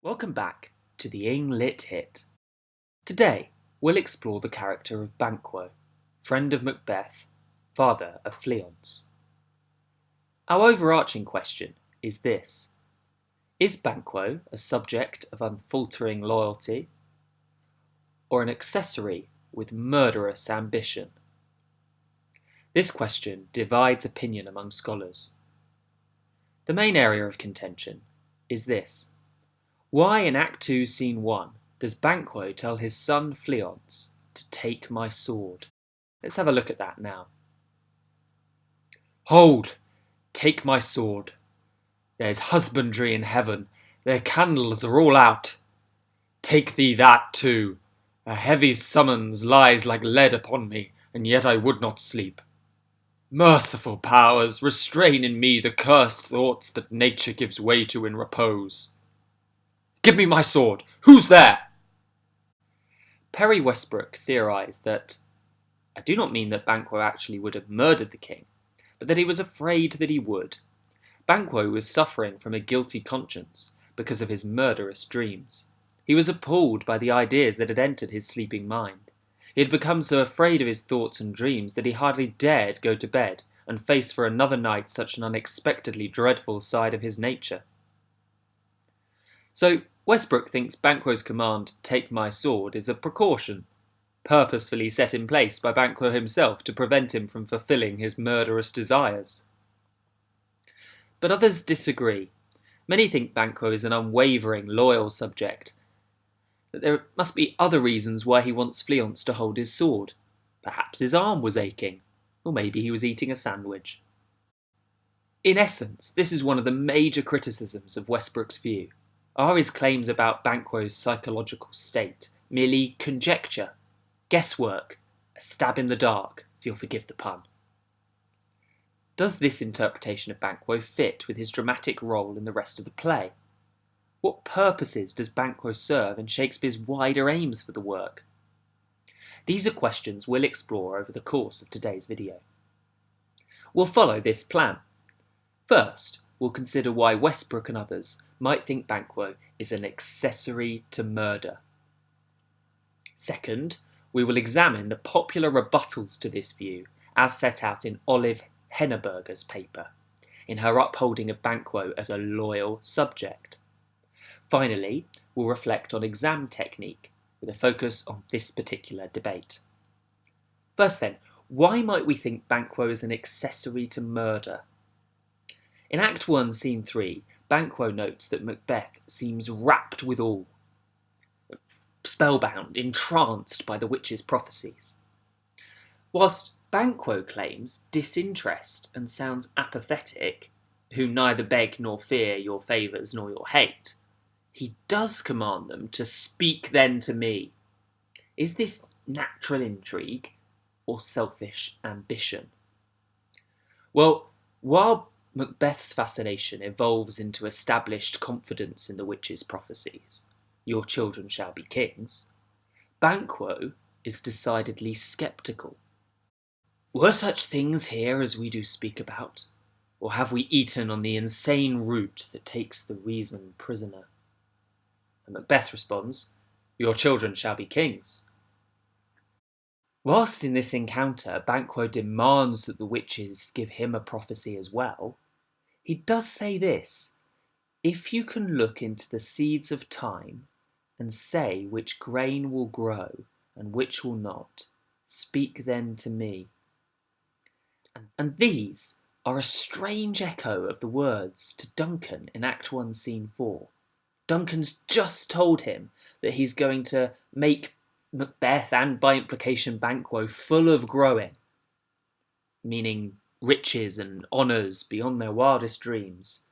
Welcome back to the Lit Hit. Today, we'll explore the character of Banquo, friend of Macbeth, father of Fleance. Our overarching question is this: is Banquo a subject of unfaltering loyalty, or an accessory with murderous ambition? This question divides opinion among scholars. The main area of contention is this: why in Act 2, Scene 1, does Banquo tell his son Fleance to take my sword? Let's have a look at that now. Hold! Take my sword. There's husbandry in heaven. Their candles are all out. Take thee that too. A heavy summons lies like lead upon me, and yet I would not sleep. Merciful powers, restrain in me the cursed thoughts that nature gives way to in repose. Give me my sword! Who's there? Perry Westbrook theorised that, I do not mean that Banquo actually would have murdered the king, but that he was afraid that he would. Banquo was suffering from a guilty conscience because of his murderous dreams. He was appalled by the ideas that had entered his sleeping mind. He had become so afraid of his thoughts and dreams that he hardly dared go to bed and face for another night such an unexpectedly dreadful side of his nature. So, Westbrook thinks Banquo's command, take my sword, is a precaution, purposefully set in place by Banquo himself to prevent him from fulfilling his murderous desires. But others disagree. Many think Banquo is an unwavering, loyal subject, that there must be other reasons why he wants Fleance to hold his sword. Perhaps his arm was aching, or maybe he was eating a sandwich. In essence, this is one of the major criticisms of Westbrook's view. Are his claims about Banquo's psychological state merely conjecture, guesswork, a stab in the dark, if you'll forgive the pun? Does this interpretation of Banquo fit with his dramatic role in the rest of the play? What purposes does Banquo serve in Shakespeare's wider aims for the work? These are questions we'll explore over the course of today's video. We'll follow this plan. First, we'll consider why Westbrook and others might think Banquo is an accessory to murder. Second, we will examine the popular rebuttals to this view as set out in Olive Henneberger's paper, in her upholding of Banquo as a loyal subject. Finally, we'll reflect on exam technique with a focus on this particular debate. First then, why might we think Banquo is an accessory to murder? In Act 1, Scene 3, Banquo notes that Macbeth seems rapt with awe, spellbound, entranced by the witch's prophecies. Whilst Banquo claims disinterest and sounds apathetic, who neither beg nor fear your favours nor your hate, he does command them to speak then to me. Is this natural intrigue or selfish ambition? Well, while Macbeth's fascination evolves into established confidence in the witch's prophecies, your children shall be kings, Banquo is decidedly sceptical. Were such things here as we do speak about, or have we eaten on the insane root that takes the reason prisoner? And Macbeth responds, your children shall be kings. Whilst in this encounter Banquo demands that the witches give him a prophecy as well, he does say this: if you can look into the seeds of time and say which grain will grow and which will not, speak then to me. And these are a strange echo of the words to Duncan in Act 1, Scene 4. Duncan's just told him that he's going to make Macbeth, and by implication Banquo, full of growing, meaning riches and honours beyond their wildest dreams.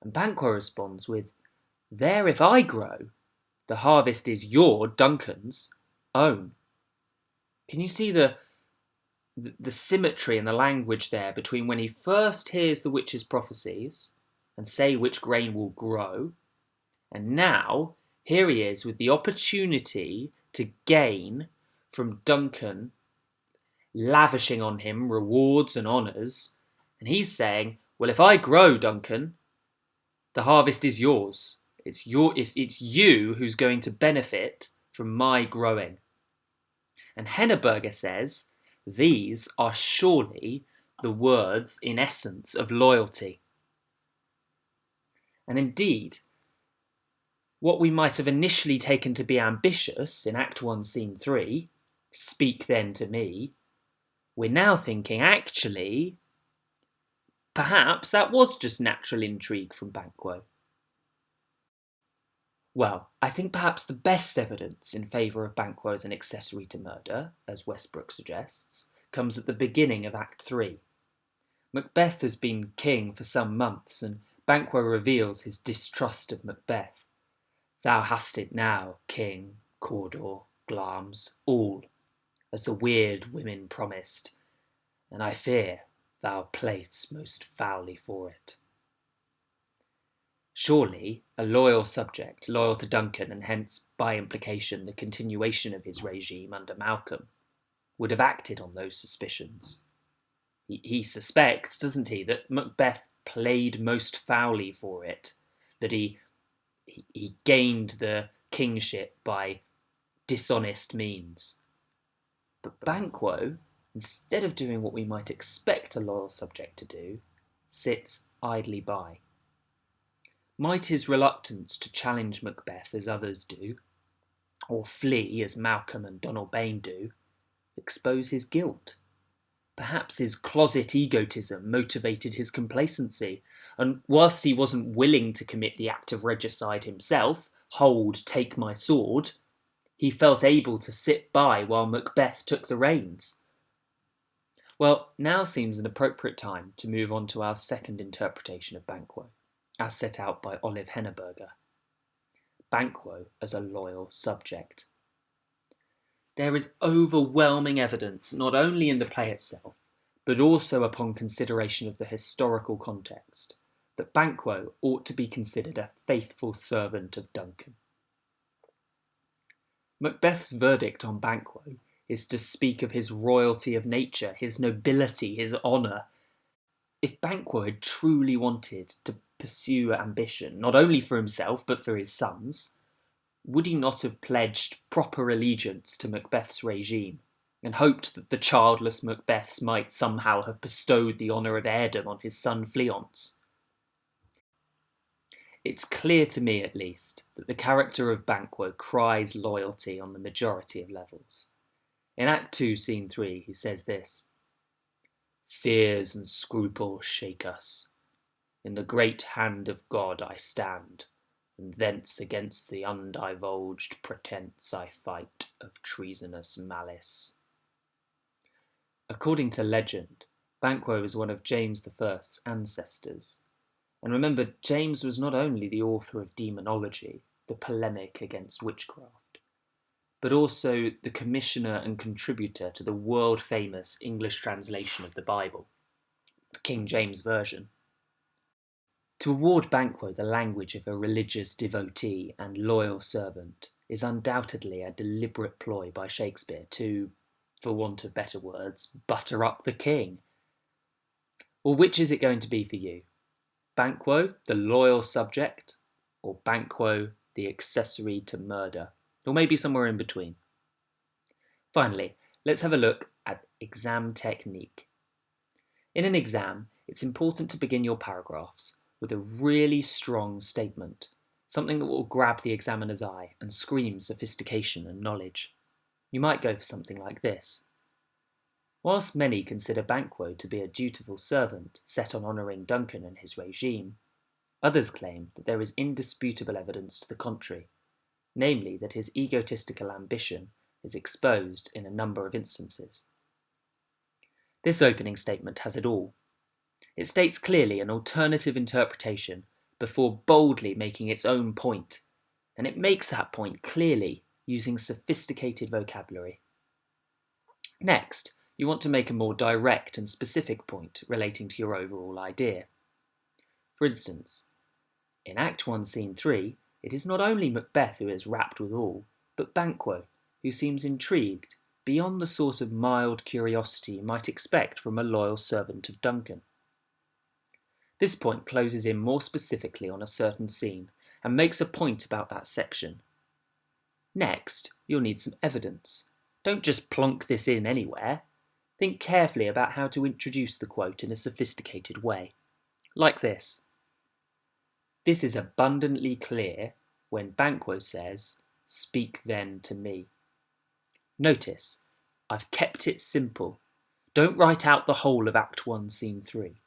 And Banquo responds with, there if I grow, the harvest is your, Duncan's, own. Can you see the symmetry in the language there between when he first hears the witch's prophecies and say which grain will grow, and now here he is with the opportunity to gain from Duncan, lavishing on him rewards and honours, and he's saying, well, if I grow, Duncan, the harvest is yours. It's you who's going to benefit from my growing. And Henneberger says, these are surely the words in essence of loyalty. And indeed, what we might have initially taken to be ambitious in Act 1, Scene 3, speak then to me, we're now thinking, actually, perhaps that was just natural intrigue from Banquo. Well, I think perhaps the best evidence in favour of Banquo as an accessory to murder, as Westbrook suggests, comes at the beginning of Act 3. Macbeth has been king for some months, and Banquo reveals his distrust of Macbeth. Thou hast it now, king, Cawdor, Glamis, all, as the weird women promised, and I fear thou play'st most foully for it. Surely, a loyal subject, loyal to Duncan, and hence, by implication, the continuation of his regime under Malcolm, would have acted on those suspicions. He suspects, doesn't he, that Macbeth played most foully for it, that he gained the kingship by dishonest means. But Banquo, instead of doing what we might expect a loyal subject to do, sits idly by. Might his reluctance to challenge Macbeth as others do, or flee as Malcolm and Donalbain do, expose his guilt? Perhaps his closet egotism motivated his complacency, and whilst he wasn't willing to commit the act of regicide himself, hold, take my sword, he felt able to sit by while Macbeth took the reins. Well, now seems an appropriate time to move on to our second interpretation of Banquo, as set out by Olive Henneberger. Banquo as a loyal subject. There is overwhelming evidence, not only in the play itself, but also upon consideration of the historical context, that Banquo ought to be considered a faithful servant of Duncan. Macbeth's verdict on Banquo is to speak of his royalty of nature, his nobility, his honour. If Banquo had truly wanted to pursue ambition, not only for himself but for his sons, would he not have pledged proper allegiance to Macbeth's regime, and hoped that the childless Macbeths might somehow have bestowed the honour of heirdom on his son Fleance? It's clear to me, at least, that the character of Banquo cries loyalty on the majority of levels. In Act 2, Scene 3, he says this: "Fears and scruples shake us. In the great hand of God I stand, and thence against the undivulged pretence I fight of treasonous malice." According to legend, Banquo was one of James I's ancestors. And remember, James was not only the author of Demonology, the polemic against witchcraft, but also the commissioner and contributor to the world-famous English translation of the Bible, the King James Version. To award Banquo the language of a religious devotee and loyal servant is undoubtedly a deliberate ploy by Shakespeare to, for want of better words, butter up the king. Well, which is it going to be for you? Banquo, the loyal subject, or Banquo, the accessory to murder, or maybe somewhere in between? Finally, let's have a look at exam technique. In an exam, it's important to begin your paragraphs with a really strong statement, something that will grab the examiner's eye and scream sophistication and knowledge. You might go for something like this: whilst many consider Banquo to be a dutiful servant set on honouring Duncan and his regime, others claim that there is indisputable evidence to the contrary, namely that his egotistical ambition is exposed in a number of instances. This opening statement has it all. It states clearly an alternative interpretation before boldly making its own point, and it makes that point clearly using sophisticated vocabulary. Next, you want to make a more direct and specific point relating to your overall idea. For instance, in Act 1, Scene 3, it is not only Macbeth who is rapt withal, but Banquo, who seems intrigued beyond the sort of mild curiosity you might expect from a loyal servant of Duncan. This point closes in more specifically on a certain scene, and makes a point about that section. Next, you'll need some evidence. Don't just plonk this in anywhere. Think carefully about how to introduce the quote in a sophisticated way. Like this. This is abundantly clear when Banquo says, "Speak then to me." Notice, I've kept it simple. Don't write out the whole of Act 1, Scene 3.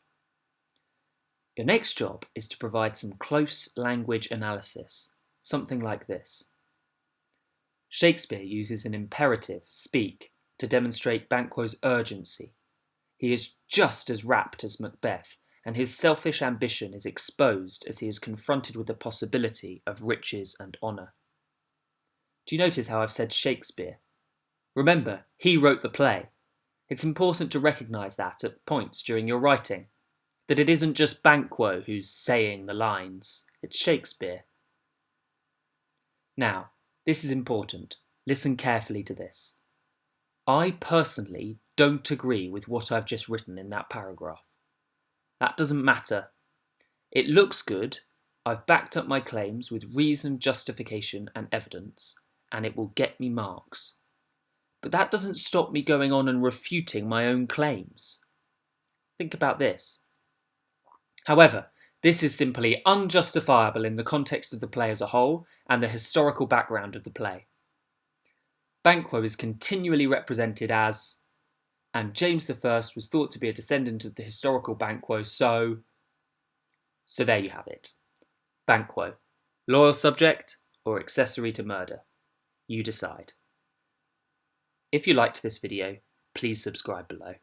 Your next job is to provide some close language analysis, something like this. Shakespeare uses an imperative, speak, to demonstrate Banquo's urgency. He is just as rapt as Macbeth, and his selfish ambition is exposed as he is confronted with the possibility of riches and honour. Do you notice how I've said Shakespeare? Remember, he wrote the play. It's important to recognise that at points during your writing, that it isn't just Banquo who's saying the lines, it's Shakespeare. Now, this is important. Listen carefully to this. I personally don't agree with what I've just written in that paragraph. That doesn't matter. It looks good, I've backed up my claims with reason, justification and evidence, and it will get me marks. But that doesn't stop me going on and refuting my own claims. Think about this. However, this is simply unjustifiable in the context of the play as a whole and the historical background of the play. Banquo is continually represented as, and James I was thought to be a descendant of the historical Banquo, so there you have it. Banquo, loyal subject or accessory to murder? You decide. If you liked this video, please subscribe below.